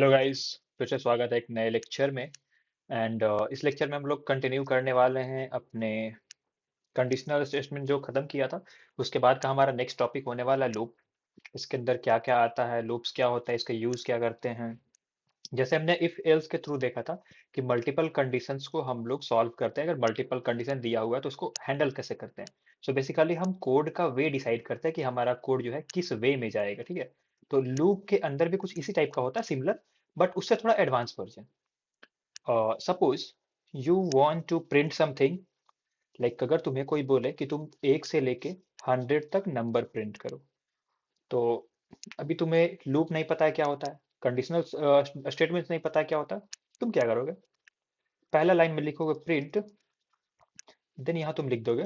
Hello guys. फिर से स्वागत है एक नए लेक्चर में। इस लेक्चर में हम लोग कंटिन्यू करने वाले हैं अपने कंडीशनल स्टेटमेंट जो खत्म किया था। उसके बाद का हमारा नेक्स्ट टॉपिक होने वाला है लूप। इसके अंदर क्या क्या आता है, लूप्स क्या होता है, इसका यूज क्या करते हैं। जैसे हमने इफ एल्स के थ्रू देखा था कि मल्टीपल कंडीशंस को हम लोग सॉल्व करते हैं। अगर मल्टीपल कंडीशन दिया हुआ है तो उसको हैंडल कैसे करते हैं। सो बेसिकली हम कोड का वे डिसाइड करते हैं कि हमारा कोड जो है किस वे में जाएगा। ठीक है। तो लूप के अंदर भी कुछ इसी टाइप का होता है, सिमिलर, बट उससे थोड़ा advance version. Suppose you want to print something, like अगर तुम्हें कोई बोले कि तुम 1 से लेके 100 तक नंबर प्रिंट करो, तो अभी तुम्हें लूप नहीं पता है क्या होता है, कंडीशनल स्टेटमेंट्स नहीं पता है क्या होता है। तुम क्या करोगे? पहला लाइन में लिखोगे प्रिंट, देन यहाँ तुम लिख दोगे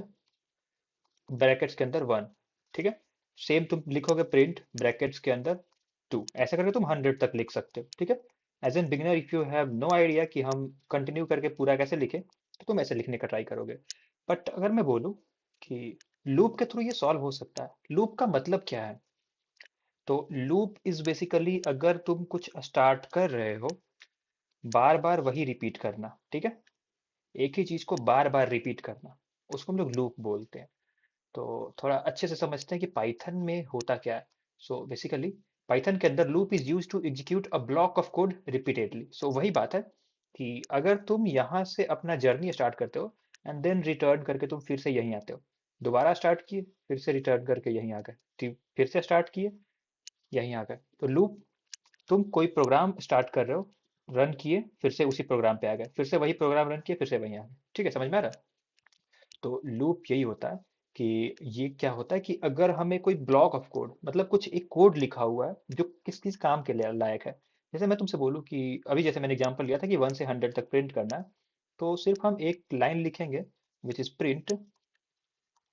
ब्रैकेट्स के अंदर 1। ठीक है। सेम तुम लिखोगे प्रिंट ब्रैकेट्स के अंदर 2। ऐसा करके तुम 100 तक लिख सकते हो। ठीक है। As an beginner if you have no idea कि हम कंटिन्यू करके पूरा कैसे लिखें, तो तुम ऐसे लिखने का ट्राई करोगे। बट अगर मैं बोलूँ कि लूप के थ्रू ये सॉल्व हो सकता है, लूप का मतलब क्या है? तो लूप इज बेसिकली अगर तुम कुछ स्टार्ट कर रहे हो, बार बार वही रिपीट करना। ठीक है। एक ही चीज को बार बार रिपीट करना, उसको हम लोग लूप बोलते हैं। तो थोड़ा अच्छे से समझते हैं कि पाइथन में होता क्या है। सो बेसिकली पाइथन के अंदर loop is use to execute a block of code repeatedly. So वही बात है कि अगर तुम यहाँ से अपना जर्नी स्टार्ट करते हो एंड देन रिटर्न करके तुम फिर से यहीं आते हो, दोबारा स्टार्ट किए, फिर से रिटर्न करके यहीं आ गए, फिर से स्टार्ट किए, यहीं आ गए। तो लूप, तुम कोई प्रोग्राम स्टार्ट कर रहे हो, रन किए, फिर से उसी प्रोग्राम पे आ गए, फिर से वही प्रोग्राम रन किए, फिर से वहीं आ गए। ठीक है, समझ में आ रहा है? तो लूप यही होता है कि ये क्या होता है कि अगर हमें कोई ब्लॉक ऑफ कोड, मतलब कुछ एक कोड लिखा हुआ है जो किस किस काम के लिए लायक है। जैसे मैं तुमसे बोलूँ कि अभी जैसे मैंने एग्जांपल लिया था कि 1 से 100 तक प्रिंट करना है, तो सिर्फ हम एक लाइन लिखेंगे विच इज प्रिंट,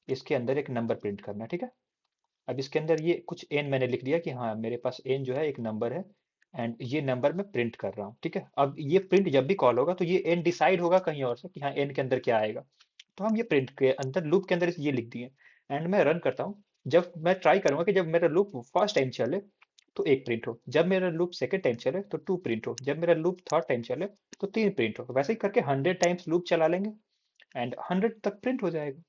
इसके अंदर एक नंबर प्रिंट करना है। ठीक है। अब इसके अंदर ये कुछ एन मैंने लिख दिया कि हाँ मेरे पास एन जो है एक नंबर है, एंड ये नंबर मैं प्रिंट कर रहा हूँ। ठीक है। अब ये प्रिंट जब भी कॉल होगा तो ये एन डिसाइड होगा कहीं और से कि हाँ एन के अंदर क्या आएगा। तो हम ये प्रिंट के अंदर लूप के अंदर ये लिख दिए, एंड मैं रन करता हूँ। जब मैं ट्राई करूंगा कि जब मेरा लूप फर्स्ट टाइम चले तो एक प्रिंट हो, जब मेरा लूप सेकंड टाइम चले तो टू प्रिंट हो, जब मेरा लूप थर्ड टाइम चले तो तीन प्रिंट हो। वैसे ही करके 100 टाइम्स लूप चला लेंगे एंड 100 तक प्रिंट हो जाएगा।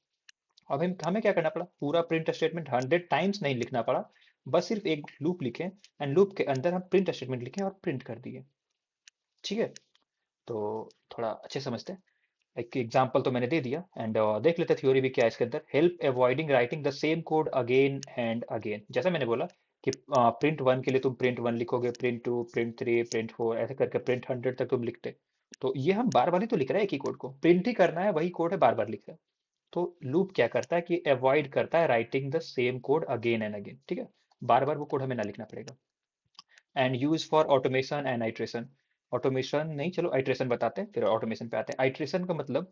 अब हम हमें क्या करना पड़ा, पूरा प्रिंट स्टेटमेंट 100 टाइम्स नहीं लिखना पड़ा, बस सिर्फ एक लूप लिखे एंड लूप के अंदर हम प्रिंट स्टेटमेंट लिखे और प्रिंट कर दिए। ठीक है। तो थोड़ा अच्छे समझते हैं। एक एग्जांपल तो मैंने दे दिया, एंड देख लेते थ्योरी भी क्या है इसके अंदर। Help avoiding writing the same code again and again. जैसा मैंने बोला कि प्रिंट 1 के लिए तुम प्रिंट 1 लिखोगे, प्रिंट 2, प्रिंट 3, प्रिंट 4, ऐसे करके प्रिंट 100 तक तुम लिखते। तो ये हम बार बार ही तो लिख रहे हैं, एक ही कोड को प्रिंट ही करना है, वही कोड है, बार बार लिख रहे हैं। तो लूप क्या करता है कि अवॉइड करता है writing the same code again and again. ठीक है। बार बार वो कोड हमें ना लिखना पड़ेगा। And use for automation and iteration. Automation नहीं, चलो आइट्रेशन बताते हैं फिर ऑटोमेशन पे आते हैं। आइट्रेशन का मतलब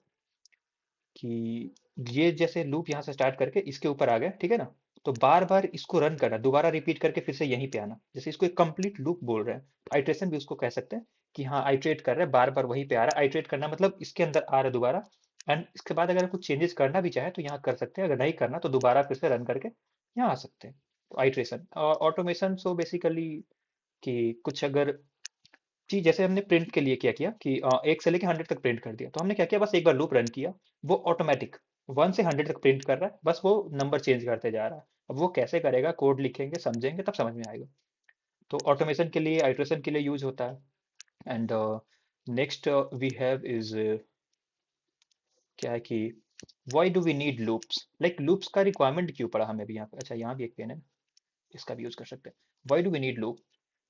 कि ये जैसे लूप यहाँ से स्टार्ट करके इसके ऊपर आ गया, ठीक है ना, तो बार बार इसको रन करना, दोबारा रिपीट करके फिर से यहीं पे आना, जैसे इसको एक कंप्लीट लूप बोल रहे हैं। आइट्रेशन भी उसको कह सकते हैं कि हाँ आइट्रेट कर रहा है, बार बार वहीं पे आ रहा है। आइट्रेट करना मतलब इसके अंदर आ रहा है दोबारा, एंड इसके बाद अगर कुछ चेंजेस करना भी चाहे तो यहाँ कर सकते हैं, अगर नहीं करना तो दोबारा फिर से रन करके यहाँ आ सकते हैं। तो आइट्रेशन और ऑटोमेशन, सो बेसिकली कि कुछ अगर जी, जैसे हमने प्रिंट के लिए क्या किया कि 1 से लेके 100 तक प्रिंट कर दिया, तो हमने क्या किया, बस एक बार लूप रन किया, वो ऑटोमेटिक 1 से 100 तक प्रिंट कर रहा है, बस वो नंबर चेंज करते जा रहा है। अब वो कैसे करेगा, कोड लिखेंगे समझेंगे तब समझ में आएगा। तो ऑटोमेशन के लिए, आइट्रेशन के लिए यूज होता है। And next we have is क्या है कि why do we need loops, like loops का रिक्वायरमेंट क्यों पड़ा हमें भी यहाँ पे। अच्छा, यहाँ भी एक पेन है, इसका भी यूज कर सकते हैं। Why do we need loop?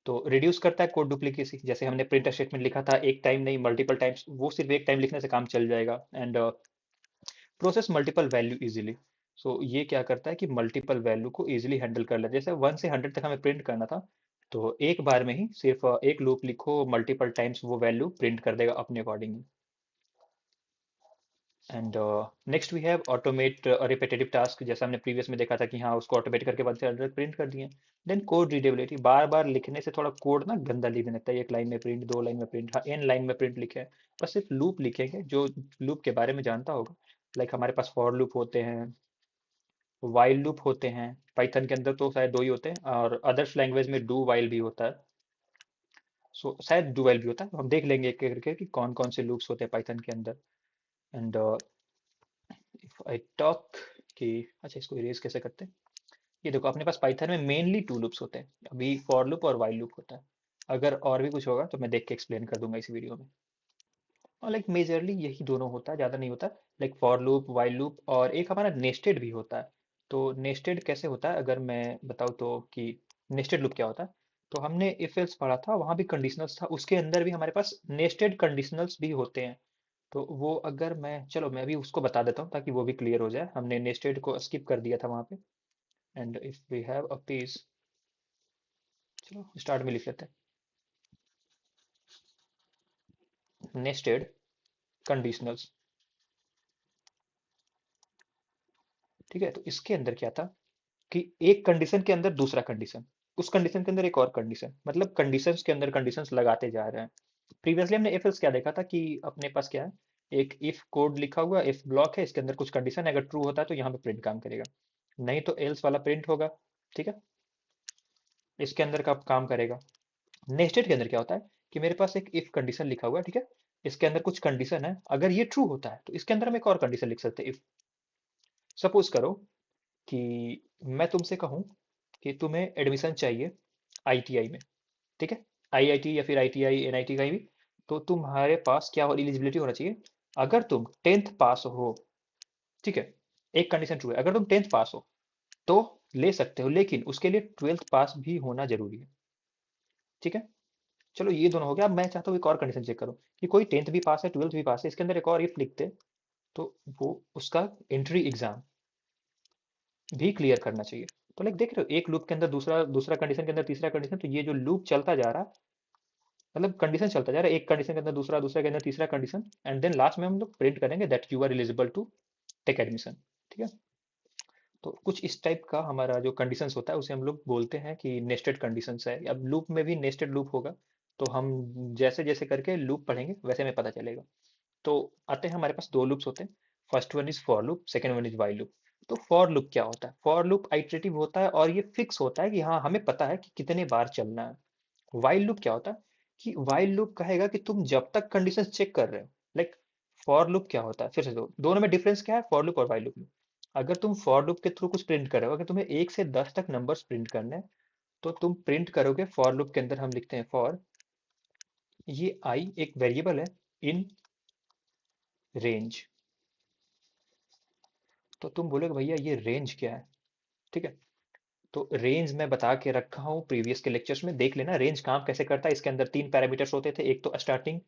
तो रिड्यूस करता है कोड डुप्लीकेसी। जैसे हमने प्रिंट स्टेटमेंट लिखा था एक टाइम नहीं मल्टीपल टाइम्स, वो सिर्फ एक टाइम लिखने से काम चल जाएगा। And process multiple value easily. So ये क्या करता है कि मल्टीपल वैल्यू को इजीली हैंडल कर लेता है। जैसे 1 से 100 तक हमें प्रिंट करना था, तो एक बार में ही सिर्फ एक लूप लिखो, मल्टीपल टाइम्स वो वैल्यू प्रिंट कर देगा अपने according. And next we have automate repetitive task. जैसा हमने प्रीवियस में देखा था कि हाँ उसको ऑटोमेट करके 1 से 100 प्रिंट कर दिए। देन कोड रीडेबिलिटी, बार बार लिखने से थोड़ा कोड ना गंदा लिखने लगता है, एक लाइन में प्रिंट, दो लाइन में प्रिंट, हाँ एन लाइन में प्रिंट लिखे हैं। बस सिर्फ लूप लिखेंगे, जो लूप के बारे में जानता होगा, लाइक हमारे पास फॉर लूप होते हैं, वाइल लूप होते हैं। पाइथन के अंदर तो शायद दो ही होते हैं, और अदर्स लैंग्वेज में डू वाइल भी होता है। सो शायद डू वाइल भी होता है, तो हम देख लेंगे एक एक करके कि कौन कौन से लूप्स होते हैं पाइथन के अंदर। एंड इफ आई टॉक कि अच्छा इसको इरेज कैसे करते हैं। ये देखो अपने पास पाइथन में मेनली टू लूप्स होते हैं, अभी फॉर लूप और वाइल लूप होता है। अगर और भी कुछ होगा तो मैं देख के एक्सप्लेन कर दूंगा इस वीडियो में। और लाइक मेजरली यही दोनों होता है, ज़्यादा नहीं होता। Like for loop, while loop, और एक हमारा नेस्टेड भी होता है। तो नेस्टेड कैसे होता है अगर मैं बताऊँ तो, कि नेस्टेड लूप क्या होता है। तो हमने इफ एल्स पढ़ा था, वहाँ भी कंडीशनल्स था, उसके अंदर भी हमारे पास नेस्टेड कंडीशनल्स भी होते हैं। तो वो अगर मैं, चलो मैं भी उसको बता देता हूँ ताकि वो भी क्लियर हो जाए। हमने नेस्टेड को स्किप कर दिया था वहाँ पे। And if we have a page, चलो स्टार्ट में लिख लेते हैं नेस्टेड कंडीशनल्स। ठीक है, तो इसके अंदर क्या था कि एक कंडीशन के अंदर दूसरा कंडीशन, उस कंडीशन के अंदर एक और कंडीशन, मतलब कंडीशंस के अंदर कंडीशंस लगाते जा रहे हैं। प्रीवियसली हमने इफ एल्स क्या देखा था कि अपने पास क्या है, एक इफ कोड लिखा हुआ, इफ ब्लॉक है, इसके अंदर कुछ कंडीशन है, अगर ट्रू होता है तो यहाँ पे प्रिंट काम करेगा, नहीं तो एल्स वाला प्रिंट होगा। ठीक है, इसके अंदर का काम करेगा। नेस्टेड के अंदर क्या होता है कि मेरे पास एक इफ कंडीशन लिखा हुआ है, ठीक है, इसके अंदर कुछ कंडीशन है, अगर ये ट्रू होता है तो इसके अंदर हम एक और कंडीशन लिख सकते हैं। इफ सपोज करो कि मैं तुमसे कहूँ कि तुम्हें एडमिशन चाहिए आईटीआई में, ठीक है, आईआईटी या फिर आईटीआई एनआईटी कहीं भी, तो तुम्हारे पास क्या एलिजिबिलिटी होना चाहिए, अगर तुम टेंथ पास हो, ठीक है, एक कंडीशन ट्रू है, अगर तुम टेंथ पास हो तो ले सकते हो, लेकिन उसके लिए ट्वेल्थ पास भी होना जरूरी है। ठीक है, चलो ये दोनों हो गया। अब मैं चाहता हूँ एक और कंडीशन चेक करो कि कोई टेंथ भी पास है, ट्वेल्थ भी पास है, इसके अंदर एक और इफ लिखते तो वो उसका एंट्री एग्जाम भी क्लियर करना चाहिए। तो लाइक देख रहे हो, एक लूप के अंदर दूसरा, दूसरा कंडीशन के अंदर तीसरा कंडीशन, तो ये जो लूप चलता जा रहा है, मतलब कंडीशन चलता जा रहा है, एक कंडीशन के अंदर दूसरा, दूसरा के अंदर तीसरा कंडीशन, एंड देन लास्ट में हम लोग प्रिंट करेंगे that you are eligible to take admission. ठीक है, तो कुछ इस टाइप का हमारा जो कंडीशंस होता है उसे हम लोग बोलते हैं कि नेस्टेड कंडीशंस है। अब लूप में भी नेस्टेड लूप होगा, तो हम जैसे जैसे करके लूप पढ़ेंगे वैसे हमें पता चलेगा। तो आते हैं, हमारे पास दो लूप्स होते हैं, first one is for loop, second one is while loop. तो फॉर लूप क्या होता है, फॉर लूप आइटरेटिव होता है और ये फिक्स होता है कि हाँ हमें पता है कि कितने बार चलना है। वाइल लूप क्या होता है कि वाइल लूप कहेगा कि तुम जब तक कंडीशन चेक कर रहे हो, लाइक फॉर लूप क्या होता है, फिर से दोनों में डिफरेंस क्या है फॉर लूप और वाइल लूप में। अगर तुम फॉर लूप के थ्रू कुछ प्रिंट कर रहे हो, अगर तुम्हें 1 से 10 तक नंबर्स प्रिंट करने हैं, तो तुम प्रिंट करोगे फॉर लूप के अंदर, हम लिखते हैं फॉर, ये आई एक वेरिएबल है इन रेंज। तो तुम बोलोगे भैया ये रेंज क्या है। ठीक है, तो रेंज मैं बता के रखा हूँ प्रीवियस के लेक्चर्स में, देख लेना रेंज काम कैसे करता है। इसके अंदर 3 पैरामीटर्स होते थे, एक तो स्टार्टिंग,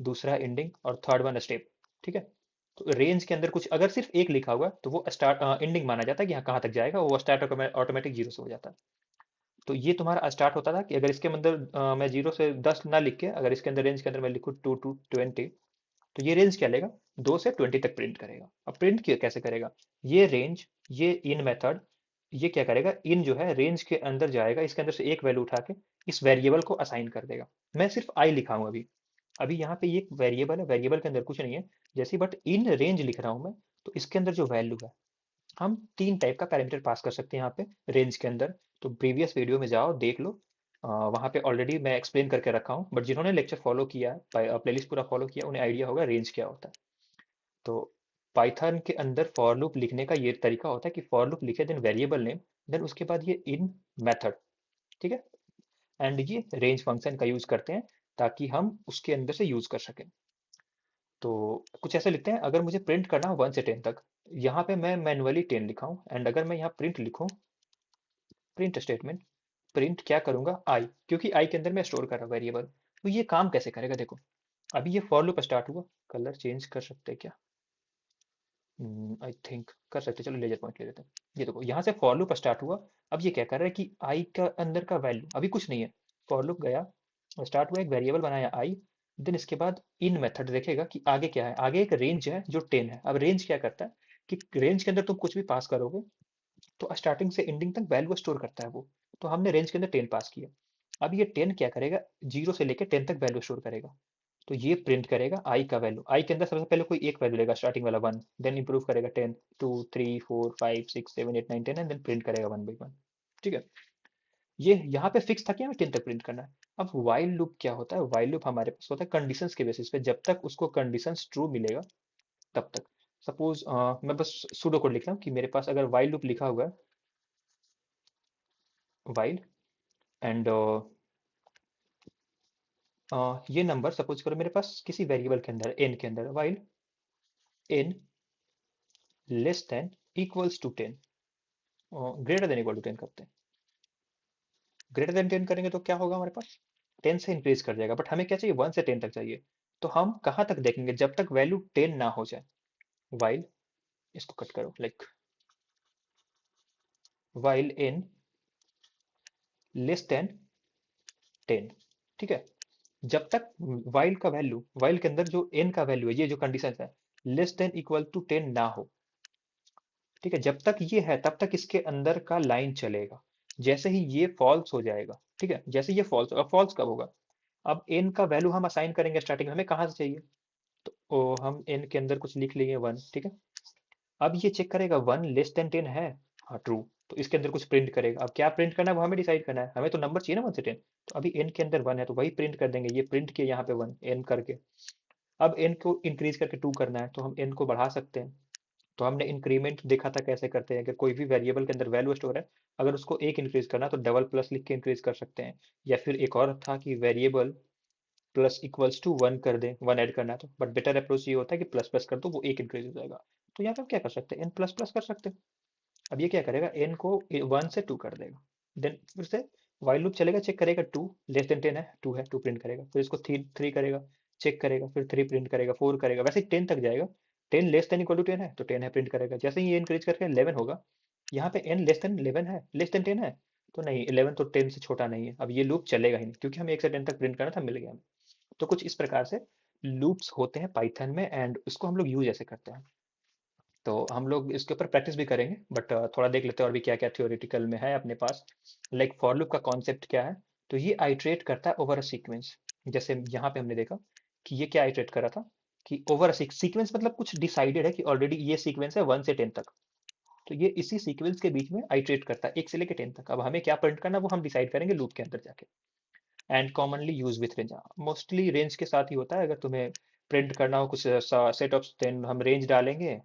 दूसरा एंडिंग, और थर्ड वन स्टेप। ठीक है, तो रेंज के अंदर कुछ अगर सिर्फ एक लिखा हुआ है तो वो स्टार्ट एंडिंग माना जाता है कि हाँ कहाँ तक जाएगा, वो स्टार्ट ऑटोमेटिक 0 से हो जाता है। तो ये तुम्हारा स्टार्ट होता था कि अगर इसके अंदर मैं 0 से 10 ना लिख के, अगर इसके अंदर रेंज के अंदर मैं लिखूँ 2 to 20, तो ये रेंज क्या लेगा, 2 से 20 तक प्रिंट करेगा। अब प्रिंट कैसे करेगा, ये रेंज, ये इन मेथड, ये क्या करेगा, इन जो है रेंज के अंदर जाएगा, इसके अंदर से एक वैल्यू उठा के इस वेरिएबल को असाइन कर देगा। मैं सिर्फ आई लिखा हूँ अभी, अभी यहाँ पे ये एक वेरिएबल है, वेरिएबल के अंदर कुछ नहीं है, जैसे बट इन रेंज लिख रहा हूँ मैं, तो इसके अंदर जो वैल्यू है, हम 3 टाइप का पैरामीटर पास कर सकते हैं यहाँ पे रेंज के अंदर। तो प्रीवियस वीडियो में जाओ देख लो, वहाँ पे ऑलरेडी मैं एक्सप्लेन करके रखा हूँ, बट जिन्होंने लेक्चर फॉलो किया है, प्लेलिस्ट पूरा फॉलो किया, उन्हें आइडिया होगा रेंज क्या होता है। तो पाइथन के अंदर फॉर लूप लिखने का ये तरीका होता है कि फॉर लूप लिखे, देन वेरिएबल नेम, देन उसके बाद ये इन मेथड। ठीक है, एंड ये रेंज फंक्शन का यूज करते हैं ताकि हम उसके अंदर से यूज कर सकें। तो कुछ ऐसे लिखते हैं, अगर मुझे प्रिंट करना हो 1 से 10 तक, यहाँ पे मैं मैनुअली 10 लिखा हूँ, एंड अगर मैं यहाँ प्रिंट लिखूँ, प्रिंट स्टेटमेंट, प्रिंट क्या करूंगा आई, क्योंकि आई के अंदर मैं स्टोर कर रहा हूँ वेरिएबल। तो ये काम कैसे करेगा देखो, अभी ये फॉर लूप स्टार्ट हुआ, कलर चेंज कर सकते हैं क्या, आई थिंक कर सकते हैं, चलो लेजर पॉइंट ले लेते हैं। ये देखो यहाँ से फॉर लूप स्टार्ट हुआ, अब ये क्या कर रहा है कि आई का अंदर का वैल्यू अभी कुछ नहीं है, फॉर लूप गया, स्टार्ट हुआ, एक वेरिएबल बनाया आई, देन इसके बाद इन मेथड देखेगा कि आगे क्या है, आगे एक रेंज है जो 10 है। अब रेंज क्या करता है कि रेंज के अंदर तुम कुछ भी पास करोगे तो स्टार्टिंग से एंडिंग तक वैल्यू स्टोर करता है वो। तो हमने रेंज के अंदर 10 पास किया, अब ये 10 क्या करेगा, 0 से लेकर 10 तक वैल्यू स्टोर करेगा। तो ये प्रिंट करेगा आई का वैल्यू, आई के अंदर सबसे पहले कोई एक वैल्यू लेगा स्टार्टिंग वाला 1, देन इंप्रूव करेगा 10, 2 3 4 5 6 7 8 9 10, एंड देन प्रिंट करेगा 1 by 1। ठीक है, ये यहाँ पे फिक्स था कि हमें 10 तक प्रिंट करना है। अब वाइल लूप क्या होता है? वाइल लूप हमारे पास होता है कंडीशंस के बेसिस पे, जब तक उसको कंडीशंस ट्रू मिलेगा तब तक। सपोज मैं बस सूडो कोड लिख रहा हूँ कि मेरे पास अगर वाइल लूप लिखा हुआ है, वाइल एंड ये नंबर सपोज करो मेरे पास किसी वेरिएबल के अंदर एन के अंदर, while n less than equals to 10, greater than equal to 10 करते हैं। ग्रेटर देन 10 करेंगे तो क्या होगा हमारे पास? 10 से इंक्रीज कर जाएगा, बट हमें क्या चाहिए? 1 से 10 तक चाहिए। तो हम कहाँ तक देखेंगे? जब तक वैल्यू 10 ना हो जाए। वाइल, इसको कट करो, like while n less than 10, ठीक है। जब तक वाइल का वैल्यू, वाइल के अंदर जो एन का वैल्यू है, ये जो कंडीशन है, लेस देन इक्वल टू 10 ना हो, ठीक है, जब तक ये है तब तक इसके अंदर का लाइन चलेगा। जैसे ही ये फॉल्स हो जाएगा, ठीक है, जैसे ये फॉल्स, अब फॉल्स कब होगा? अब एन का वैल्यू हम असाइन करेंगे स्टार्टिंग में, हमें कहाँ से चाहिए? तो हम एन के अंदर कुछ लिख लेंगे 1, ठीक है। अब ये चेक करेगा 1 लेस देन 10 है, हाँ ट्रू, तो इसके अंदर कुछ प्रिंट करेगा। अब क्या प्रिंट करना है वो हमें डिसाइड करना है, हमें तो नंबर चाहिए ना 1 से 10। तो अभी एन के अंदर 1 है तो वही प्रिंट कर देंगे, ये प्रिंट किया यहाँ पे 1 एन करके। अब एन को इंक्रीज करके 2 करना है तो हम एन को बढ़ा सकते हैं। तो हमने इंक्रीमेंट देखा था कैसे करते हैं, कि कोई भी वेरिएबल के अंदर वैल्यू स्टोर है, अगर उसको एक इंक्रीज करना है तो डबल प्लस लिख के इंक्रीज कर सकते हैं। या फिर एक और था कि वेरिएबल प्लस इक्वल्स टू 1 कर दें, 1 ऐड करना है तो, बट बेटर अप्रोच ये होता है कि प्लस प्लस कर दो, वो एक इंक्रीज हो जाएगा। तो यहाँ पे हम क्या कर सकते हैं? एन प्लस प्लस कर सकते हैं। अब ये क्या करेगा? एन को 1 से 2 कर देगा। देन फिर से वाइल लूप चलेगा, चेक करेगा 2 लेस देन 10 है, 2 है, 2 प्रिंट करेगा। फिर इसको 3 करेगा, चेक करेगा, फिर 3 प्रिंट करेगा, 4 करेगा, वैसे ही 10 तक जाएगा। 10 लेस देन इक्वल टू 10 है तो 10 है, प्रिंट करेगा। जैसे ही ये इंक्रीज करके 11 होगा, यहाँ पे एन लेस देन 11 है, लेस देन 10 है, तो नहीं, 11 तो 10 से छोटा नहीं है। अब ये लूप चलेगा ही नहीं, क्योंकि हमें 1 से 10 तक प्रिंट करना था, मिल गया हमें। तो कुछ इस प्रकार से लूप्स होते हैं पाइथन में, एंड उसको हम लोग यूज ऐसे करते हैं। तो हम लोग इसके ऊपर प्रैक्टिस भी करेंगे, बट थोड़ा देख लेते हैं और भी क्या क्या थ्योरेटिकल में है अपने पास। लाइक फॉर लूप का कॉन्सेप्ट क्या है? तो ये आइट्रेट करता है ओवर अ सीक्वेंस। जैसे यहाँ पे हमने देखा कि ये क्या आइट्रेट कर रहा था, कि ओवर अ सीक्वेंस, मतलब कुछ डिसाइडेड है कि ऑलरेडी ये सीक्वेंस है 1 से 10 तक। तो ये इसी सीक्वेंस के बीच में आइट्रेट करता है 1 से लेकर 10 तक। अब हमें क्या प्रिंट करना है वो हम डिसाइड करेंगे लूप के अंदर जाके। And commonly use with range, mostly range के साथ ही होता है। अगर तुम्हें प्रिंट करना हो कुछ सेट ऑफ, देन हम रेंज डालेंगे।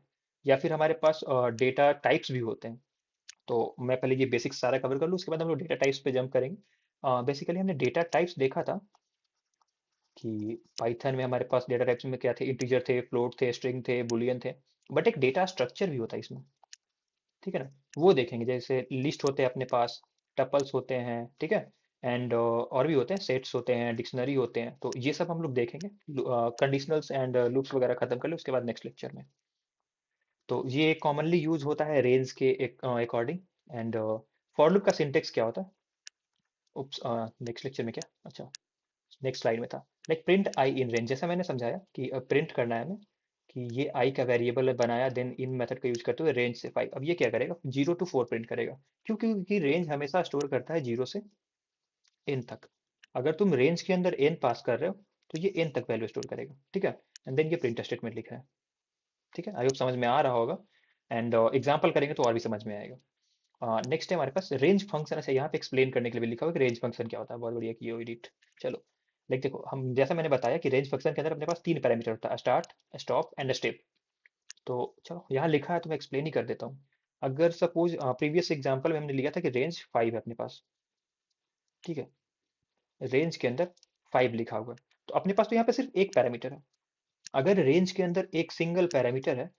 या फिर हमारे पास डेटा टाइप्स भी होते हैं। तो मैं पहले ये बेसिक्स सारा कवर कर लूँ, उसके बाद हम लोग डेटा टाइप्स पे जंप करेंगे। बेसिकली हमने डेटा टाइप्स देखा था कि पाइथन में हमारे पास डेटा टाइप्स में क्या थे? इंटीजर थे, फ्लोट थे, स्ट्रिंग थे, बुलियन थे। बट एक डेटा स्ट्रक्चर भी होता है इसमें, ठीक है ना। वो देखेंगे, जैसे लिस्ट होते हैं अपने पास, टपल्स होते हैं, ठीक है, एंड और भी होते हैं, सेट्स होते हैं, डिक्शनरी होते हैं। तो ये सब हम लोग देखेंगे। कंडीशनल्स एंड लूप्स वगैरह खत्म कर ले उसके बाद नेक्स्ट लेक्चर में। तो ये कॉमनली यूज होता है रेंज के अकॉर्डिंग। एंड फॉर लूप का सिंटेक्स क्या होता है? उप्स, नेक्स्ट लेक्चर में क्या, अच्छा, नेक्स्ट स्लाइड में था। Like print I in range, जैसा मैंने समझाया कि प्रिंट करना है हमें कि ये आई का वेरिएबल बनाया, देन इन मेथड का यूज करते हुए रेंज से 5। अब ये क्या करेगा? 0 to 4 प्रिंट करेगा। क्यों? क्योंकि रेंज हमेशा स्टोर करता है 0 से n तक। अगर तुम रेंज के अंदर n पास कर रहे हो तो ये n तक वैल्यू स्टोर करेगा, ठीक है। एंड देन ये प्रिंट स्टेटमेंट लिखा है, ठीक है। आई होप समझ में आ रहा होगा। एंड एग्जाम्पल करेंगे तो और भी समझ में आएगा। नेक्स्ट है हमारे पास रेंज फंक्शन। अच्छा, यहाँ पे एक्सप्लेन करने के लिए भी लिखा हुआ है कि रेंज फंक्शन क्या होता है। बहुत बढ़िया कि ये एडिट। चलो, लाइक देखो, हम जैसा मैंने बताया कि रेंज फंक्शन के अंदर अपने पास 3 पैरामीटर होता है, स्टार्ट, स्टॉप एंड स्टेप। तो चलो, यहाँ लिखा है तो मैं एक्सप्लेन ही कर देता हूँ। अगर सपोज प्रीवियस एग्जांपल में हमने लिया था कि रेंज 5 है अपने पास, ठीक है, रेंज के अंदर 5 लिखा हुआ है, तो अपने पास तो यहाँ पे सिर्फ एक पैरामीटर है। अगर रेंज के अंदर एक सिंगल पैरामीटर है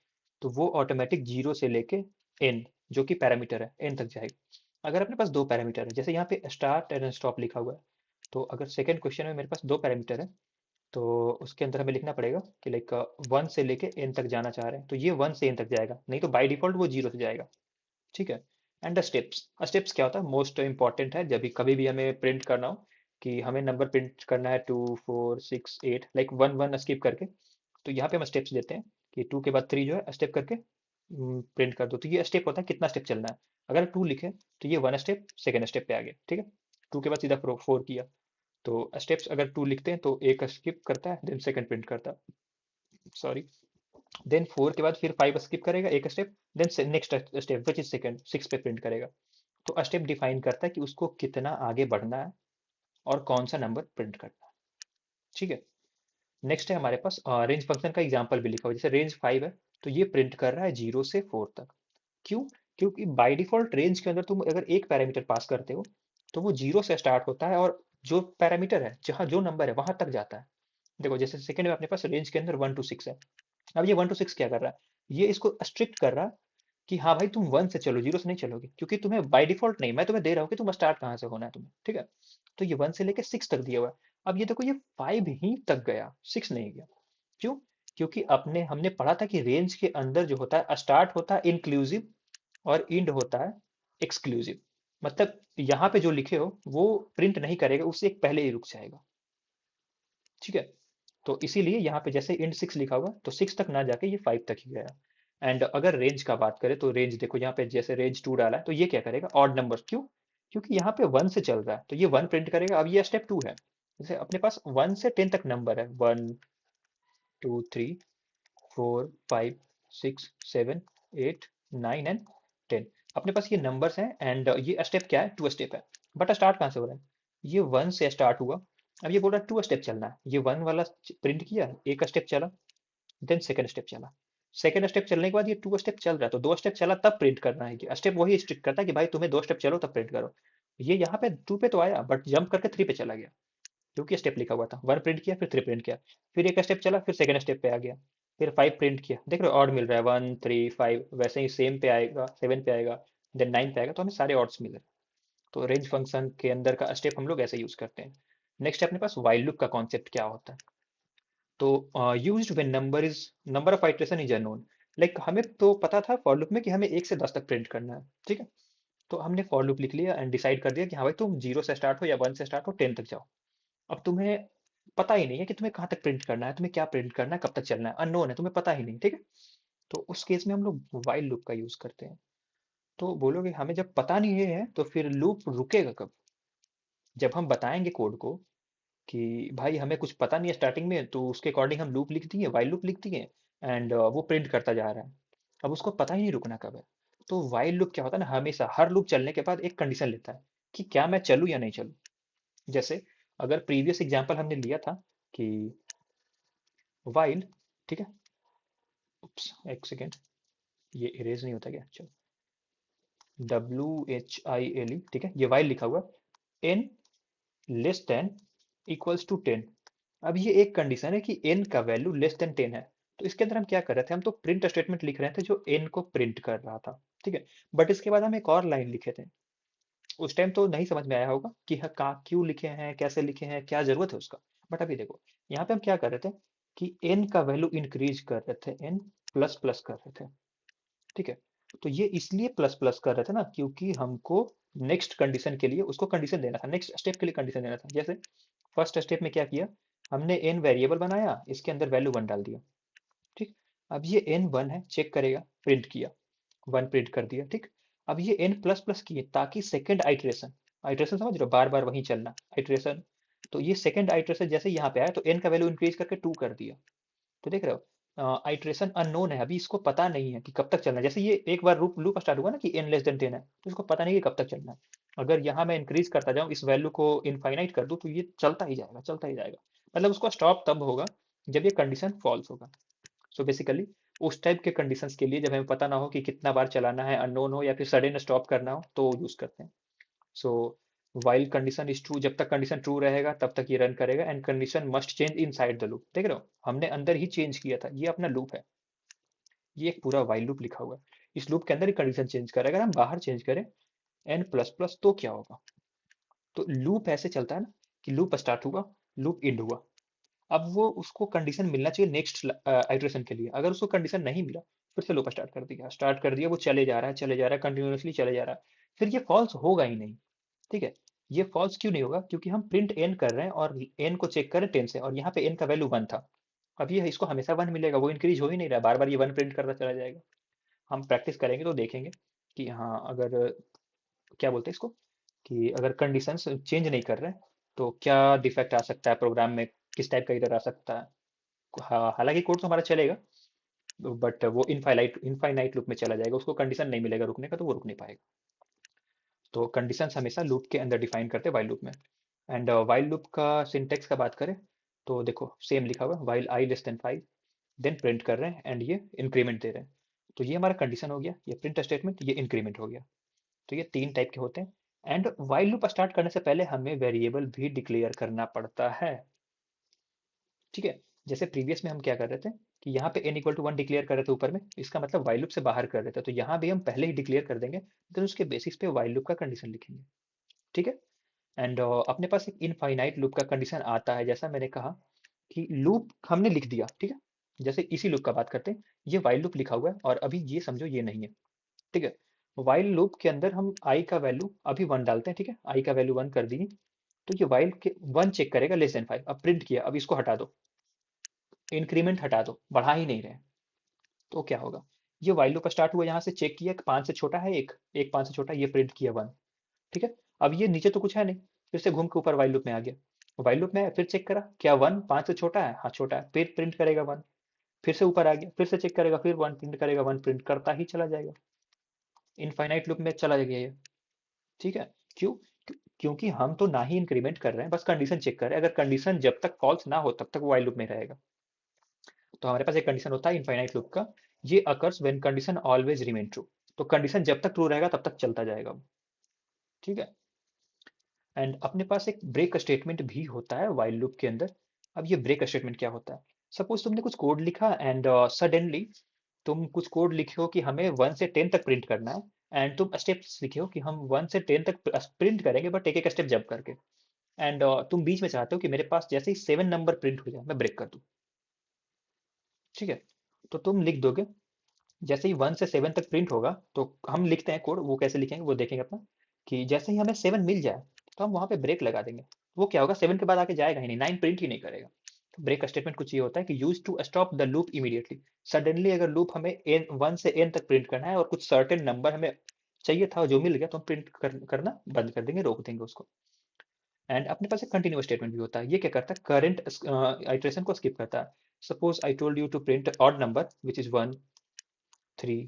तो वो ऑटोमेटिक 0 से लेके n, जो कि पैरामीटर है, n तक जाएगा। अगर अपने पास 2 पैरामीटर है, जैसे यहाँ पे स्टार्ट एंड स्टॉप लिखा हुआ है, तो अगर सेकंड क्वेश्चन में मेरे पास 2 पैरामीटर है, तो उसके अंदर हमें लिखना पड़ेगा कि लाइक 1 से लेके n तक जाना चाह रहे हैं, तो ये 1 से n तक जाएगा, नहीं तो बाय डिफॉल्ट वो 0 से जाएगा, ठीक है। एंड स्टेप्स, स्टेप्स क्या होता है? मोस्ट इंपॉर्टेंट है जब भी कभी भी हमें प्रिंट करना हो, कि हमें नंबर प्रिंट करना है 2 4 6 8, लाइक 1 1 स्किप करके। तो यहाँ पे हम स्टेप्स देते हैं कि 2 के बाद 3 जो है स्टेप करके प्रिंट कर दो। तो ये स्टेप होता है कितना स्टेप चलना है। अगर 2 लिखे तो ये 1 स्टेप सेकेंड स्टेप पे आ गया, ठीक है। 2 के बाद सीधा 4 किया, तो स्टेप्स अगर 2 लिखते हैं तो एक स्किप करता है, देन सेकंड प्रिंट करता है, सॉरी। देन 4 के बाद फिर 5 स्किप करेगा एक step, then next step which is second 6 पे प्रिंट करेगा। तो स्टेप डिफाइन करता है कि उसको कितना आगे बढ़ना है, और कौन सा नंबर प्रिंट करना है। ठीक है। नेक्स्ट है हमारे पास रेंज फंक्शन का एग्जांपल भी लिखा हुआ है। जैसे रेंज 5 है तो ये प्रिंट कर रहा है 0 से 4 तक। क्यों? क्योंकि बाय डिफॉल्ट रेंज के अंदर तुम अगर एक पैरामीटर पास करते हो तो वो 0 से स्टार्ट होता है और जो पैरामीटर है, जहाँ जो नंबर है वहां तक जाता है। देखो जैसे सेकंड में अपने पास रेंज के अंदर 1 टू 6 है। अब ये 1 टू 6 क्या कर रहा है, ये इसको स्ट्रिक्ट कर रहा है कि हाँ भाई तुम 1 से चलो, 0 से नहीं चलोगे, क्योंकि तुम्हें बाय डिफॉल्ट नहीं, मैं तुम्हें दे रहा हूँ कि तुम स्टार्ट कहाँ से होना है तुम्हें। ठीक है। तो ये 1 से लेके 6 तक दिया हुआ है। अब ये देखो ये 5 ही तक गया, 6 नहीं गया। क्यों? क्योंकि अपने हमने पढ़ा था कि रेंज के अंदर जो होता है स्टार्ट होता है इंक्लूसिव और इंड होता है एक्सक्लूसिव। मतलब यहाँ पे जो लिखे हो वो प्रिंट नहीं करेगा, उससे एक पहले ही रुक जाएगा। ठीक है। तो इसीलिए यहाँ पे जैसे इंड 6 लिखा हुआ तो 6 तक ना जाके ये 5 तक ही गया। एंड अगर रेंज का बात करें तो रेंज देखो यहाँ पे जैसे रेंज 2 डाला है तो ये क्या करेगा, ऑड नंबर। क्यों? क्योंकि यहाँ पे 1 से चल रहा है तो ये 1 प्रिंट करेगा। अब ये स्टेप 2 है। जैसे अपने पास 1 से 10 तक नंबर है, 1 2 3 4 5 6 7 8 9 एंड 10। अपने पास ये नंबर्स हैं एंड ये स्टेप क्या है, 2 स्टेप है। बट स्टार्ट कहाँ से हो रहा है, ये 1 से स्टार्ट हुआ। अब ये बोल रहा है 2 स्टेप चलना है। ये 1 वाला प्रिंट किया, एक स्टेप चला, देन सेकंड स्टेप चला। सेकंड स्टेप चलने के बाद ये 2 स्टेप चल रहा है तो 2 स्टेप चला तब प्रिंट करना है। कि स्टेप वही स्ट्रिक्ट करता है कि भाई तुम्हें 2 स्टेप चलो तब प्रिंट करो। ये यहाँ पे 2 पे तो आया बट जंप करके 3 पे चला गया, क्योंकि स्टेप लिखा हुआ था। 1 प्रिंट किया, फिर 3 प्रिंट किया, फिर एक स्टेप चला, फिर सेकंड स्टेप पे आ गया, फिर 5 प्रिंट किया। देख रहे हो ऑड मिल रहा है, 1 3 5, वैसे ही सेम पे आएगा, 7 पे आएगा, देन 9 पे आएगा, तो हमें सारे ऑड्स मिल रहे हैं। तो रेंज फंक्शन के अंदर का स्टेप हम लोग ऐसे यूज करते हैं। नेक्स्ट है अपने पास व्हाइल लूप का कॉन्सेप्ट क्या होता है। तो used when number of iteration is unknown. Like हमें तो पता था फॉर लूप में कि हमें 1 से 10 तक प्रिंट करना है। ठीक है। तो हमने फॉर लूप लिख लिया एंड डिसाइड कर दिया कि हाँ भाई तुम 0 से स्टार्ट हो या 1 से स्टार्ट हो, 10 तक जाओ। अब तुम्हें पता ही नहीं है कि तुम्हें कहाँ तक प्रिंट करना है, तुम्हें क्या प्रिंट करना है, कब तक चलना है, अननोन है, तुम्हें पता ही नहीं। ठीक है। तो उस केस में हम लोग व्हाइल लूप का यूज करते हैं। तो बोलोगे हमें जब पता नहीं है तो फिर लूप रुकेगा कब? जब हम बताएंगे कोड को कि भाई हमें कुछ पता नहीं है स्टार्टिंग में, तो उसके अकॉर्डिंग हम लूप लिख दिए, व्हाइल लूप लिख दिए एंड वो प्रिंट करता जा रहा है। अब उसको पता ही नहीं रुकना कब है। तो व्हाइल लूप क्या होता है ना, हमेशा हर लूप चलने के बाद एक कंडीशन लेता है कि क्या मैं चलूँ या नहीं चलूँ। जैसे अगर प्रीवियस एग्जांपल हमने लिया था कि व्हाइल, ठीक है, उप्स एक सेकेंड, ये इरेज नहीं होता क्या, चलो, WHILE, ठीक है, ये व्हाइल लिखा हुआ, n less than equals to 10। अब ये एक कंडीशन है कि n का वैल्यू लेस देन 10 है। तो इसके अंदर हम क्या कर रहे थे, हम तो प्रिंट स्टेटमेंट लिख रहे थे जो n को प्रिंट कर रहा था। ठीक है। बट इसके बाद हम एक और लाइन लिखे थे। उस टाइम तो नहीं समझ में आया होगा कि हाँ क्यों लिखे हैं, कैसे लिखे हैं, क्या जरूरत है उसका। बट अभी देखो यहाँ पे हम क्या कर रहे थे कि n का वैल्यू इंक्रीज कर रहे थे, n प्लस प्लस कर रहे थे। ठीक है। तो ये इसलिए प्लस प्लस कर रहे थे ना क्योंकि हमको नेक्स्ट कंडीशन के लिए उसको कंडीशन देना था, नेक्स्ट स्टेप के लिए कंडीशन देना था। जैसे फर्स्ट स्टेप में क्या किया, हमने एन वेरिएबल बनाया, इसके अंदर वैल्यू 1 डाल दिया। ठीक। अब ये एन 1 है, चेक करेगा, प्रिंट किया, 1 प्रिंट कर दिया। ठीक। अब ये एन प्लस प्लस किए ताकि सेकंड आइट्रेशन, आइट्रेशन समझ रहे हो, बार बार वहीं चलना, आइट्रेशन। तो ये सेकंड आइट्रेशन जैसे यहाँ पे आया तो एन का वैल्यू इंक्रीज करके 2 कर दिया। तो देख रहे हो आइट्रेशन अननोन है, अभी इसको पता नहीं है कि कब तक चलना है। जैसे ये एक बार लूप लूप स्टार्ट हुआ ना कि n लेस देन 10 है तो इसको पता नहीं है कि कब तक चलना है। अगर यहाँ मैं इंक्रीज करता जाऊँ, इस वैल्यू को इनफाइनाइट कर दूं तो ये चलता ही जाएगा, चलता ही जाएगा। मतलब उसको स्टॉप तब होगा जब ये कंडीशन फॉल्स होगा। सो बेसिकली उस टाइप के कंडीशंस के लिए जब हमें पता ना हो कि कितना बार चलाना है, अननोन हो या फिर सडन स्टॉप करना हो, तो यूज करते हैं। So while condition is true, जब तक कंडीशन ट्रू रहेगा तब तक ये रन करेगा and condition must change in side the loop. देख रहे हो हमने अंदर ही चेंज किया था, ये अपना लूप है, ये एक पूरा वाइल लूप लिखा हुआ है। इस लूप के अंदर ही कंडीशन चेंज करेगा। अगर हम बाहर चेंज करें एन प्लस प्लस तो क्या होगा। तो लूप ऐसे चलता है ना कि लूप स्टार्ट हुआ, लूप एंड हुआ। अब वो उसको कंडीशन मिलना चाहिए नेक्स्ट आइट्रेशन के लिए, अगर उसको कंडीशन नहीं मिला फिर से लूप स्टार्ट कर दिया, वो चले जा रहा है, चले जा रहा है, कंटिन्यूअसली चले जा रहा है। फिर ये फॉल्स होगा ही नहीं। ठीक है। ये फॉल्स क्यों नहीं होगा, क्योंकि हम प्रिंट एन कर रहे हैं और एन को चेक करें 10 से, और यहाँ पे एन का वैल्यू 1 था। अब ये इसको हमेशा 1 मिलेगा, वो इंक्रीज हो ही नहीं रहा, बार बार ये 1 प्रिंट करता चला जाएगा। हम प्रैक्टिस करेंगे तो देखेंगे कि हाँ अगर क्या बोलते हैं इसको, कि अगर कंडीशंस चेंज नहीं कर रहे हैं तो क्या डिफेक्ट आ सकता है प्रोग्राम में, किस टाइप का एरर आ सकता है। हालांकि कोड तो हमारा चलेगा बट वो इनफाइनाइट इनफाइनाइट लूप में चला जाएगा, उसको कंडीशन नहीं मिलेगा रुकने का तो वो रुक नहीं पाएगा। तो कंडीशंस हमेशा लूप के अंदर डिफाइन करते हैं वाइल लूप में। एंड वाइल लूप का सिंटेक्स का बात करें तो देखो सेम लिखा हुआ है, while i less than 5, then print कर रहे हैं एंड ये इंक्रीमेंट दे रहे हैं। तो ये हमारा कंडीशन हो गया, ये प्रिंट स्टेटमेंट, ये इंक्रीमेंट हो गया। तो ये 3 टाइप के होते हैं। एंड वाइल लूप स्टार्ट करने से पहले हमें वेरिएबल भी डिक्लेयर करना पड़ता है, ठीक है। जैसे प्रीवियस में हम क्या कर रहे थे कि यहाँ पे n इक्वल टू 1 डिक्लेयर कर रहे थे ऊपर में, इसका मतलब वाइल लूप से बाहर कर रहे थे, तो यहाँ भी हम पहले ही डिक्लेयर कर देंगे, तो उसके बेसिस पे वाइल लूप का कंडीशन लिखेंगे, ठीक है। एंड अपने पास एक इनफाइनाइट लूप का कंडीशन आता है, जैसा मैंने कहा कि लूप हमने लिख दिया, ठीक है। जैसे इसी लूप का बात करते हैं, ये वाइल लूप लिखा हुआ है और अभी ये समझो ये नहीं है, ठीक है। वाइल लूप के अंदर हम आई का वैल्यू अभी 1 डालते हैं, ठीक है, आई का वैल्यू 1 कर दी, तो ये वाइल के 1 चेक करेगा लेस देन 5। अब प्रिंट किया, अब इसको हटा दो, इंक्रीमेंट हटा दो, बढ़ा ही नहीं रहे, तो क्या होगा, ये वाइल लूप स्टार्ट हुआ, यहाँ से चेक किया 5 से छोटा है, एक एक 5 से छोटा, ये प्रिंट किया 1, ठीक है। अब ये नीचे तो कुछ है नहीं, फिर से घूम के ऊपर वाइल लूप में आ गया, वाइल लूप में आया, फिर चेक करा क्या 1 5 से छोटा है, हाँ छोटा है, फिर प्रिंट करेगा 1, फिर से ऊपर आ गया, फिर से चेक करेगा, फिर 1 प्रिंट करेगा, 1 प्रिंट करता ही चला जाएगा, इनफाइनाइट लूप में चला गया ये, ठीक है। क्यों? क्योंकि हम तो ना ही इंक्रीमेंट कर रहे हैं, बस कंडीशन चेक कर रहे हैं, अगर कंडीशन जब तक फॉल्स ना हो तब तक वाइल लूप में रहेगा। तो हमारे पास एक कंडीशन होता है इनफाइनाइट लूप का, ये occurs when condition always remain true, तो कंडीशन जब तक ट्रू रहेगा तब तक चलता जाएगा वो, ठीक है। एंड अपने पास एक ब्रेक स्टेटमेंट भी होता है वाइल लूप के अंदर। अब ये ब्रेक स्टेटमेंट क्या होता है, सपोज तुमने कुछ कोड लिखा एंड सडनली तुम कुछ कोड लिखे हो कि हमें 1 से 10 तक प्रिंट करना है, एंड तुम स्टेप्स लिखे हो कि हम 1 से 10 तक प्रिंट करेंगे बट एक एक स्टेप जब करके, एंड तुम बीच में चाहते हो कि मेरे पास जैसे ही 7 नंबर प्रिंट हो जाए मैं ब्रेक कर दूं, ठीक है। तो तुम लिख दोगे जैसे ही 1 से 7 तक प्रिंट होगा, तो हम लिखते हैं कोड, वो कैसे लिखेंगे वो देखेंगे अपना, कि जैसे ही हमें 7 मिल जाए तो हम वहां पे ब्रेक लगा देंगे। वो क्या होगा, 7 के बाद आके जाएगा ही नहीं, 9 प्रिंट ही नहीं करेगा। तो ब्रेक स्टेटमेंट कुछ ये होता है कि use to stop the loop immediately, suddenly अगर लूप हमें एन 1 से एन तक प्रिंट करना है और कुछ सर्टेन नंबर हमें चाहिए था जो मिल गया, तो हम करना बंद कर देंगे, रोक देंगे उसको। एंड अपने पास एक कंटिन्यूअस स्टेटमेंट भी होता है, ये क्या करता है, करंट आइटरेशन को स्किप करता है। Suppose I told you to print odd number which is 1 3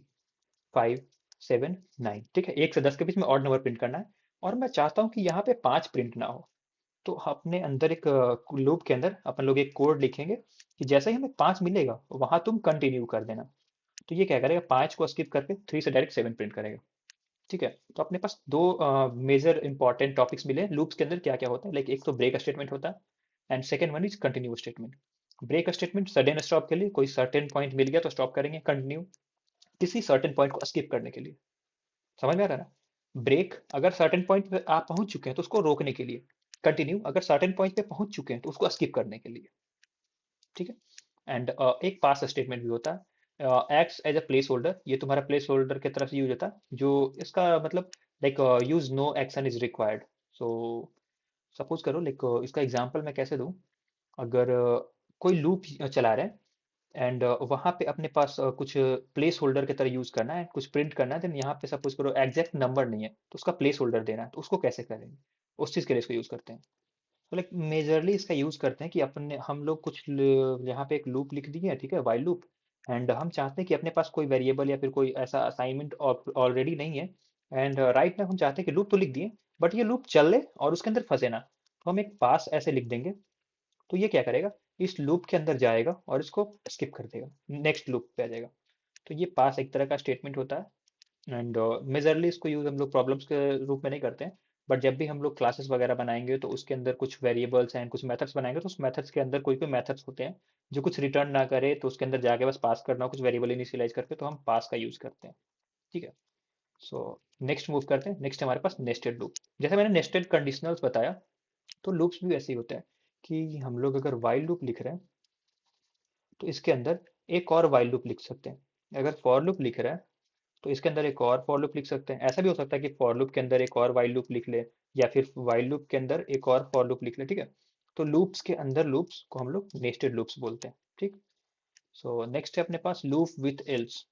5 7 9, ठीक है, 1 से 10 के बीच में ऑड नंबर प्रिंट करना है, और मैं चाहता हूँ कि यहाँ पे 5 प्रिंट ना हो, तो अपने अंदर एक लूप के अंदर अपन लोग एक कोड लिखेंगे कि जैसे ही हमें 5 मिलेगा वहां तुम कंटिन्यू कर देना। तो ये क्या करेगा, 5 को स्किप करके 3 से डायरेक्ट 7 प्रिंट करेगा, ठीक है। तो अपने पास दो मेजर इंपॉर्टेंट टॉपिक्स मिले लूप्स के अंदर क्या क्या होता है, लाइक एक तो ब्रेक स्टेटमेंट होता है and second one is continue statement. Break statement sudden stop के लिए, कोई सर्टेन पॉइंट मिल गया तो स्टॉप करेंगे, कंटिन्यू किसी सर्टेन पॉइंट को स्किप करने के लिए, समझ में आ रहा है ना। ब्रेक अगर सर्टेन पॉइंट पे आप पहुंच चुके हैं तो उसको रोकने के लिए, कंटिन्यू अगर सर्टेन पॉइंट पे पहुंच चुके हैं तो उसको स्किप करने के लिए, ठीक है। एंड एक पास स्टेटमेंट भी होता है, acts as a place holder, ये तुम्हारा प्लेस होल्डर की तरफ से यूज होता है, जो इसका मतलब like use no action is required. So suppose करो लाइक इसका एग्जांपल मैं कैसे दूं, अगर कोई लूप चला रहे हैं एंड वहां पे अपने पास कुछ प्लेस होल्डर की तरह यूज करना है, कुछ प्रिंट करना है, देन यहाँ पे सपोज करो एग्जैक्ट नंबर नहीं है तो उसका प्लेस होल्डर देना है, तो उसको कैसे करेंगे, उस चीज के लिए इसको यूज करते हैं। तो लाइक मेजरली इसका यूज करते हैं कि अपने हम लोग कुछ यहाँ पे एक लूप लिख दिए, ठीक है, वाइल लूप, एंड हम चाहते हैं कि अपने पास कोई वेरिएबल या फिर कोई ऐसा असाइनमेंट ऑलरेडी नहीं है, एंड राइट नाउ हम चाहते हैं कि लूप तो लिख दिए बट ये लूप चले और उसके अंदर फंसे ना, तो हम एक पास ऐसे लिख देंगे, तो ये क्या करेगा, इस लूप के अंदर जाएगा और इसको स्किप कर देगा, नेक्स्ट लूप पे आ जाएगा। तो ये पास एक तरह का स्टेटमेंट होता है, एंड मेजरली इसको यूज हम लोग प्रॉब्लम्स के रूप में नहीं करते हैं, बट जब भी हम लोग क्लासेस वगैरह बनाएंगे तो उसके अंदर कुछ वेरिएबल्स एंड कुछ मेथड्स बनाएंगे, तो उस मेथड्स के अंदर कोई कोई मेथड्स होते हैं जो कुछ रिटर्न ना करे, तो उसके अंदर जाके बस पास करना हो कुछ वेरिएबल इनिशियलाइज करके, तो हम पास का यूज करते हैं, ठीक है। सो नेक्स्ट मूव करते हैं, नेक्स्ट हमारे पास नेस्टेड लूप। जैसे मैंने नेस्टेड कंडीशनल्स बताया, तो लूप्स भी ऐसे ही होते हैं कि हम लोग अगर वाइल लूप लिख रहे हैं तो इसके अंदर एक और वाइल लूप लिख सकते हैं, अगर फॉर लूप लिख रहा है तो इसके अंदर एक और फॉर लूप लिख सकते हैं। ऐसा भी हो सकता है कि फॉर लूप के अंदर एक और वाइल लूप लिख ले, या फिर वाइल लूप के अंदर एक और फॉर लूप लिख ले, ठीक है। तो लूप्स के अंदर लूप्स को हम लोग नेस्टेड लूप्स बोलते हैं, ठीक। सो नेक्स्ट है अपने पास loop with else.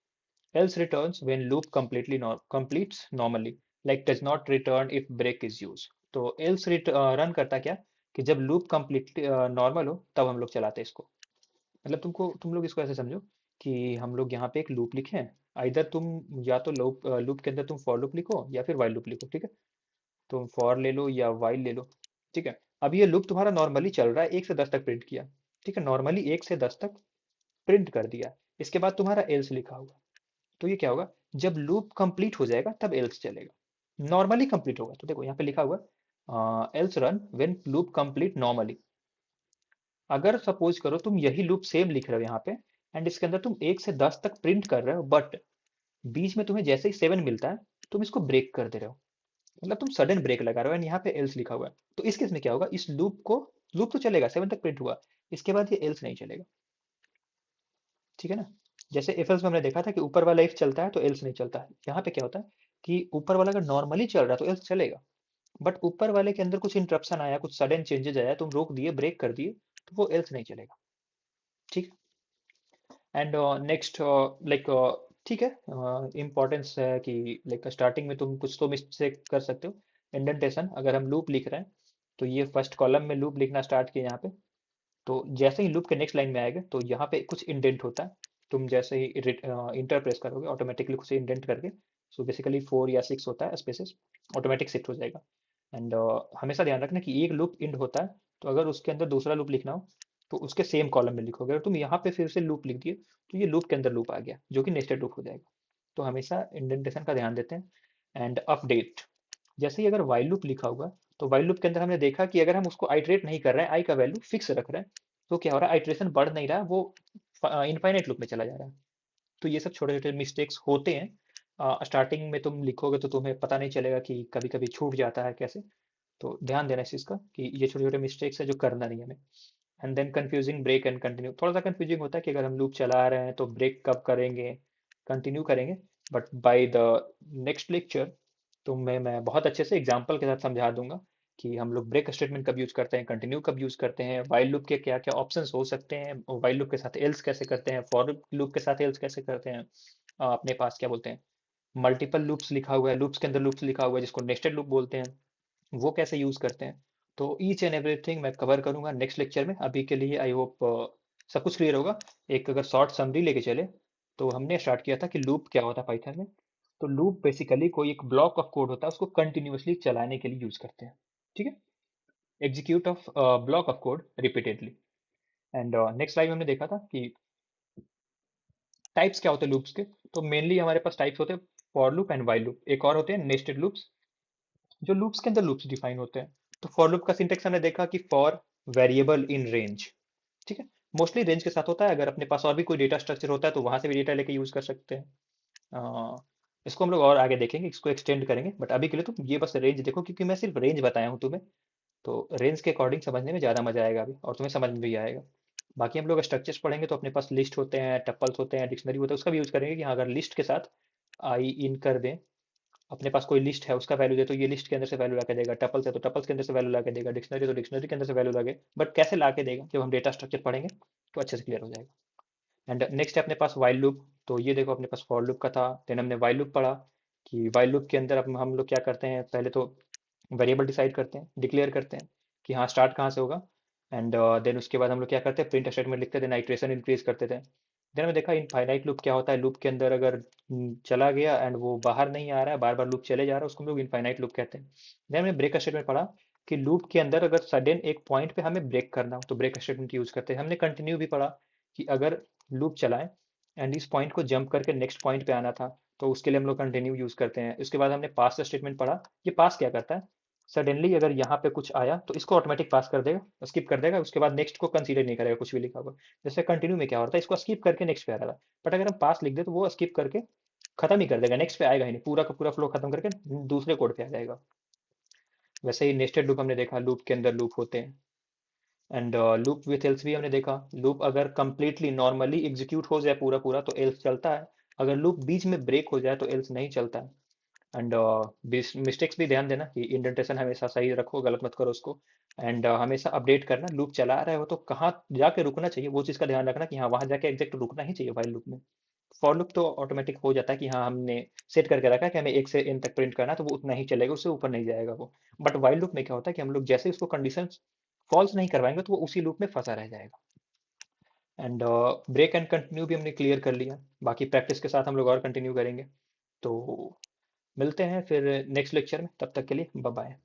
Else returns when loop completely completes normally, like does not return if break is used। तो एल्स रन करता क्या, कि जब लूप कंप्लीटली नॉर्मल हो तब हम लोग चलाते हैं इसको। मतलब तुम लोग इसको ऐसे समझो कि हम लोग यहाँ पे एक लूप लिखे हैं, इधर तुम या तो लूप लूप के अंदर तुम फॉर लूप लिखो या फिर वाइल लूप लिखो, ठीक है। तुम फॉर ले लो या वाइल ले लो, ठीक है। अब ये लूप तुम्हारा नॉर्मली चल रहा है, 1 से 10 तक प्रिंट किया, ठीक है, नॉर्मली 1 से 10 तक प्रिंट कर दिया। इसके बाद तुम्हारा एल्स लिखा हुआ, तो ये क्या होगा, जब लूप कंप्लीट हो जाएगा तब एल्स चलेगा। नॉर्मली कंप्लीट होगा तो देखो यहाँ पे लिखा हुआ else run when loop complete normally. अगर सपोज करो तुम यही लूप सेम लिख रहे हो यहाँ पे, एंड इसके अंदर तुम 1 से 10 तक प्रिंट कर रहे हो, बट बीच में तुम्हें जैसे ही 7 मिलता है तुम इसको ब्रेक कर दे रहे हो, मतलब तुम सडन ब्रेक लगा रहे हो, एंड यहाँ पे एल्स लिखा हुआ है। तो इस केस में क्या होगा, इस लूप तो चलेगा, 7 तक प्रिंट हुआ, इसके बाद ये एल्स नहीं चलेगा, ठीक है ना। जैसे इफ एल्स में हमने देखा था कि ऊपर वाला इफ चलता है तो एल्स नहीं चलता है, यहाँ पे क्या होता है कि ऊपर वाला अगर नॉर्मली चल रहा है तो एल्स चलेगा, बट ऊपर वाले के अंदर कुछ इंटरप्शन आया, कुछ सडन चेंजेस आया, तुम रोक दिए, ब्रेक कर दिए, तो वो एल्स नहीं चलेगा, ठीक है। एंड नेक्स्ट लाइक ठीक है, इम्पोर्टेंस है कि लाइक स्टार्टिंग में तुम कुछ तो मिस्टेक कर सकते हो। इंडेंटेशन, अगर हम लूप लिख रहे हैं तो ये फर्स्ट कॉलम में लूप लिखना स्टार्ट किया यहाँ पे, तो जैसे ही लूप के नेक्स्ट लाइन में आएगा तो यहाँ पे कुछ इंडेंट होता है, तुम जैसे ही इंटर प्रेस करोगे ऑटोमेटिकली कुछ इंडेंट करके, सो बेसिकली 4 या 6 होता है स्पेसेस, ऑटोमेटिक शिफ्ट हो जाएगा। एंड हमेशा ध्यान रखना कि एक लूप इंड होता है, तो अगर उसके अंदर दूसरा लूप लिखना हो तो उसके सेम कॉलम में लिखोगे, अगर तुम यहाँ पे फिर से लूप लिख दिए तो ये लूप के अंदर लूप आ गया जो कि नेस्टेड लूप हो जाएगा। तो हमेशा इंडेंटेशन का ध्यान देते हैं। एंड अपडेट, जैसे ही अगर वाइल लूप लिखा हुआ है, तो वाइल लूप के अंदर हमने देखा कि अगर हम उसको आइटरेट नहीं कर रहे हैं, आई का वैल्यू फिक्स रख रहे हैं, तो क्या हो रहा है, आइटरेशन बढ़ नहीं रहा, वो इनफाइनाइट लूप में चला जा रहा है। तो ये सब छोटे छोटे मिस्टेक्स होते हैं, स्टार्टिंग में तुम लिखोगे तो तुम्हें पता नहीं चलेगा कि कभी कभी छूट जाता है कैसे, तो ध्यान देना इस चीज़ का कि ये छोटे छोटे मिस्टेक्स है जो करना नहीं है हमें। And then confusing break and continue, थोड़ा सा कंफ्यूजिंग होता है कि अगर हम लूप चला रहे हैं तो ब्रेक कब करेंगे, कंटिन्यू करेंगे, but by the next lecture तो मैं बहुत अच्छे से एग्जांपल के साथ समझा दूंगा कि हम लोग ब्रेक स्टेटमेंट कब यूज करते हैं, कंटिन्यू कब यूज करते हैं, वाइल लूप के क्या क्या ऑप्शंस हो सकते हैं, वाइल लूप के साथ एल्स कैसे करते हैं, फॉर लूप के साथ एल्स कैसे करते हैं, अपने पास क्या बोलते हैं, मल्टीपल लूप्स लिखा हुआ है, लूप्स के अंदर लूप्स लिखा हुआ है जिसको नेस्टेड लूप बोलते हैं, वो कैसे यूज करते हैं। तो ईच एंड एवरीथिंग मैं कवर करूंगा नेक्स्ट लेक्चर में। अभी के लिए आई होप सब कुछ क्लियर होगा। एक अगर शॉर्ट समरी लेके चले, तो हमने स्टार्ट किया था कि लूप क्या होता है पाइथन में। तो लूप बेसिकली कोई एक ब्लॉक ऑफ कोड होता है, उसको कंटिन्यूअसली चलाने के लिए यूज करते हैं, ठीक है, execute of block of code repeatedly. And next slide में हमने देखा था कि टाइप्स क्या होते हैं लूप्स के। तो मेनली हमारे पास टाइप्स होते हैं for loop and while loop, एक और होते हैं नेस्टेड लूप्स, जो लूप्स के अंदर लूप्स डिफाइन होते हैं। तो फॉर लूप का सिंटेक्स हमने देखा कि फॉर वेरिएबल इन रेंज, ठीक है, मोस्टली रेंज के साथ होता है, अगर अपने पास और भी कोई डेटा स्ट्रक्चर होता है तो वहां से भी डेटा लेके यूज कर सकते हैं। इसको हम लोग और आगे देखेंगे, इसको एक्सटेंड करेंगे, बट अभी के लिए तुम ये बस रेंज देखो, क्योंकि मैं सिर्फ रेंज बताया हूँ तुम्हें, तो रेंज के अकॉर्डिंग समझने में ज़्यादा मजा आएगा अभी, और तुम्हें समझ में भी आएगा। बाकी हम लोग स्ट्रक्चर्स पढ़ेंगे तो अपने पास लिस्ट होते हैं, टपल्स होते हैं, डिक्शनरी होता है, उसका भी यूज करेंगे कि हाँ अगर लिस्ट के साथ आई इन कर दें, अपने पास कोई लिस्ट है उसका वैल्यू दे तो ये लिस्ट के अंदर से वैल्यू ला के देगा, टपल्स है तो टपल्स के अंदर से वैल्यू ला के देगा, डिक्शनरी तो डिक्शनरी के अंदर से वैल्यू लागे, बट कैसे ला के देगा जब हम डेटा स्ट्रक्चर पढ़ेंगे तो अच्छे से क्लियर हो जाएगा। एंड नेक्स्ट है अपने पास वाइल लूप, तो ये देखो अपने पास फॉर लूप का था, देन हमने वाइल लूप पढ़ा कि वाइल लूप के अंदर अब हम लोग क्या करते हैं, पहले तो वेरिएबल डिसाइड करते हैं, डिक्लेयर करते हैं कि हाँ स्टार्ट कहाँ से होगा, एंड देन उसके बाद हम लोग क्या करते हैं, प्रिंट स्टेटमेंट लिखते थे, देन आइट्रेशन इंक्रीज करते थे। देन हमने देखा इनफाइनाइट लूप क्या होता है, लूप के अंदर अगर चला गया एंड वो बाहर नहीं आ रहा है, बार बार लूप चले जा रहा है, उसको हम लोग इनफाइनाइट लूप कहते हैं। देन हमने ब्रेक स्टेटमेंट पढ़ा कि लूप के अंदर अगर सडन एक पॉइंट पे हमें ब्रेक करना हो तो ब्रेक स्टेटमेंट यूज करते हैं। हमने कंटिन्यू भी पढ़ा कि अगर लूप चलाएं एंड इस पॉइंट को जंप करके नेक्स्ट पॉइंट पे आना था तो उसके लिए हम लोग कंटिन्यू यूज करते हैं। उसके बाद हमने पास स्टेटमेंट पढ़ा, ये पास क्या करता है, सडनली अगर यहाँ पे कुछ आया तो इसको ऑटोमेटिक पास कर देगा, स्किप कर देगा, उसके बाद नेक्स्ट को कंसीडर नहीं करेगा कुछ भी लिखा हुआ। जैसे कंटिन्यू में क्या होता है, इसको स्किप करके नेक्स्ट पे आ रहा था, बट अगर हम पास लिख दे तो वो स्किप करके खत्म ही कर देगा, नेक्स्ट पे आएगा ही नहीं, पूरा का पूरा फ्लो खत्म करके दूसरे कोड पे आ जाएगा। वैसे ही नेस्टेड लूप हमने देखा, लूप के अंदर लूप होते हैं। एंड लूप विथ एल्स भी हमने देखा, लूप अगर कंप्लीटली नॉर्मली एग्जीक्यूट हो जाए पूरा पूरा तो एल्स चलता है, अगर लूप बीच में ब्रेक हो जाए तो एल्स नहीं चलता है। एंड मिस्टेक्स भी ध्यान देना कि इंडेंटेशन हमेशा सही रखो, गलत मत करो उसको। एंड हमेशा अपडेट करना, लूप चला रहे हो तो कहाँ जाके रुकना चाहिए वो चीज़ का ध्यान रखना कि हाँ वहाँ जाके एग्जैक्ट रुकना ही चाहिए वाइल लूप में। फॉर लूप तो ऑटोमेटिक हो जाता है कि हाँ हमने सेट करके रखा है कि हमें 1 से n तक प्रिंट करना है तो वो उतना ही चलेगा, उससे ऊपर नहीं जाएगा वो। बट वाइल लूप में क्या होता है कि हम लोग जैसे ही उसको कंडीशन फॉल्स नहीं करवाएंगे तो वो उसी लूप में फंसा रह जाएगा। एंड ब्रेक एंड कंटिन्यू भी हमने क्लियर कर लिया, बाकी प्रैक्टिस के साथ हम लोग और कंटिन्यू करेंगे। तो मिलते हैं फिर नेक्स्ट लेक्चर में, तब तक के लिए बाय बाय।